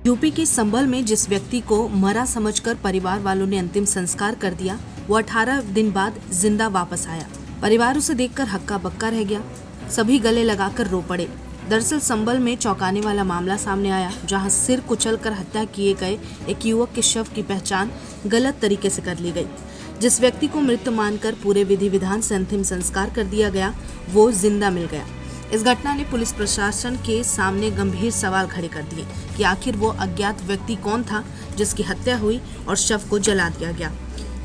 UP के संभल में जिस व्यक्ति को मरा समझकर परिवार वालों ने अंतिम संस्कार कर दिया, वो 18 दिन बाद जिंदा वापस आया। परिवार उसे देखकर हक्का बक्का रह गया। सभी गले लगाकर रो पड़े। दरअसल संभल में चौंकाने वाला मामला सामने आया, जहां सिर कुचलकर हत्या किए गए एक युवक के शव की पहचान गलत तरीके से कर ली गई। जिस व्यक्ति को मृत मानकर पूरे विधि विधान से अंतिम संस्कार कर दिया गया, वो जिंदा मिल गया। इस घटना ने पुलिस प्रशासन के सामने गंभीर सवाल खड़े कर दिए कि आखिर वो अज्ञात व्यक्ति कौन था जिसकी हत्या हुई और शव को जला दिया गया।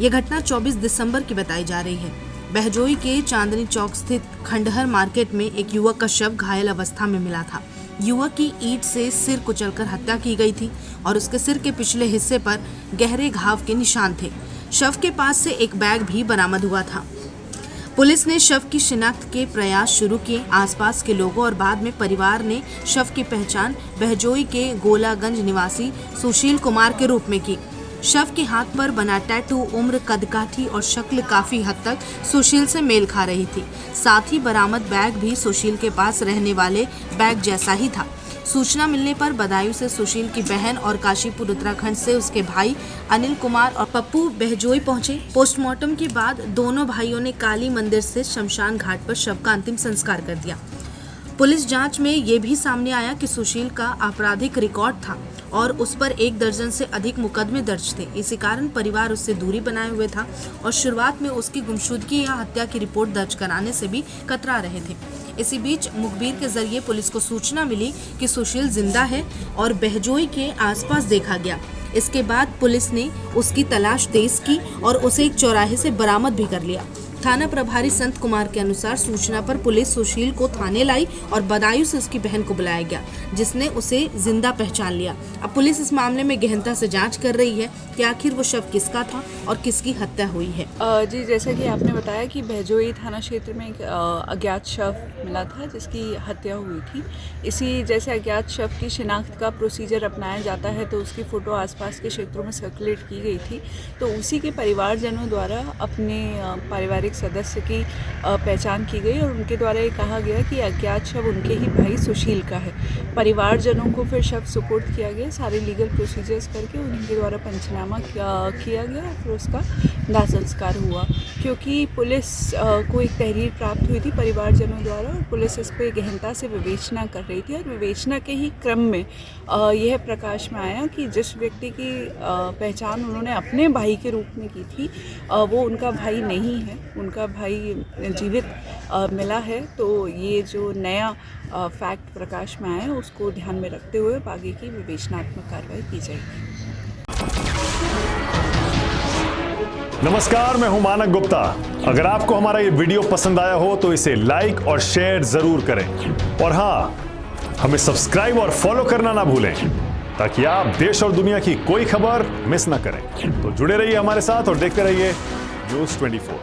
ये घटना 24 दिसंबर की बताई जा रही है। बहजोई के चांदनी चौक स्थित खंडहर मार्केट में एक युवक का शव घायल अवस्था में मिला था। युवक की ईंट से सिर कुचलकर हत्या की गई थी और उसके सिर के पिछले हिस्से पर गहरे घाव के निशान थे। शव के पास से एक बैग भी बरामद हुआ था। पुलिस ने शव की शिनाख्त के प्रयास शुरू किए। आसपास के लोगों और बाद में परिवार ने शव की पहचान बहजोई के गोलागंज निवासी सुशील कुमार के रूप में की। शव के हाथ पर बना टैटू उम्र, कदकाठी और शक्ल काफी हद तक सुशील से मेल खा रही थी। साथ ही बरामद बैग भी सुशील के पास रहने वाले बैग जैसा ही था। सूचना मिलने पर बदायूं से सुशील की बहन और काशीपुर उत्तराखंड से उसके भाई अनिल कुमार और पप्पू बहजोई पहुंचे। पोस्टमार्टम के बाद दोनों भाइयों ने काली मंदिर से शमशान घाट पर शव का अंतिम संस्कार कर दिया। पुलिस जांच में ये भी सामने आया कि सुशील का आपराधिक रिकॉर्ड था और उस पर 1 दर्जन से अधिक मुकदमे दर्ज थे। इसी कारण परिवार उससे दूरी बनाए हुए था और शुरुआत में उसकी गुमशुदगी या हत्या की रिपोर्ट दर्ज कराने से भी कतरा रहे थे। इसी बीच मुखबिर के जरिए पुलिस को सूचना मिली कि सुशील जिंदा है और बहजोई के आसपास देखा गया। इसके बाद पुलिस ने उसकी तलाश तेज की और उसे एक चौराहे से बरामद भी कर लिया। थाना प्रभारी संत कुमार के अनुसार सूचना पर पुलिस सुशील को थाने लाई और बदायूं से उसकी बहन को बुलाया गया, जिसने उसे जिंदा पहचान लिया। अब पुलिस इस मामले में गहनता से जांच कर रही है कि आखिर वो शव किसका था और किसकी हत्या हुई है। जी, जैसा कि आपने बताया कि बहजोई थाना क्षेत्र में एक अज्ञात शव मिला था जिसकी हत्या हुई थी। इसी जैसे अज्ञात शव की शिनाख्त का प्रोसीजर अपनाया जाता है, तो उसकी फ़ोटो आसपास के क्षेत्रों में सर्कुलेट की गई थी। तो उसी के परिवारजनों द्वारा अपने पारिवारिक सदस्य की पहचान की गई और उनके द्वारा ये कहा गया कि अज्ञात शव उनके ही भाई सुशील का है। परिवारजनों को फिर शव सुपुर्द किया गया, सारे लीगल प्रोसीजर्स करके उनके द्वारा पंचनामा किया गया और फिर उसका दाह संस्कार हुआ। क्योंकि पुलिस को एक तहरीर प्राप्त हुई थी परिवारजनों द्वारा और पुलिस इस पर गहनता से विवेचना कर रही थी और विवेचना के ही क्रम में यह प्रकाश में आया कि जिस व्यक्ति की पहचान उन्होंने अपने भाई के रूप में की थी वो उनका भाई नहीं है, उनका भाई जीवित मिला है। तो ये जो नया फैक्ट प्रकाश में आया उसको ध्यान में रखते हुए आगे की विवेचनात्मक कार्रवाई की जाएगी। नमस्कार, मैं हूं मानक गुप्ता। अगर आपको हमारा ये वीडियो पसंद आया हो तो इसे लाइक और शेयर जरूर करें और हाँ, हमें सब्सक्राइब और फॉलो करना ना भूलें ताकि आप देश और दुनिया की कोई खबर मिस ना करें। तो जुड़े रहिए हमारे साथ और देखते रहिए News 24।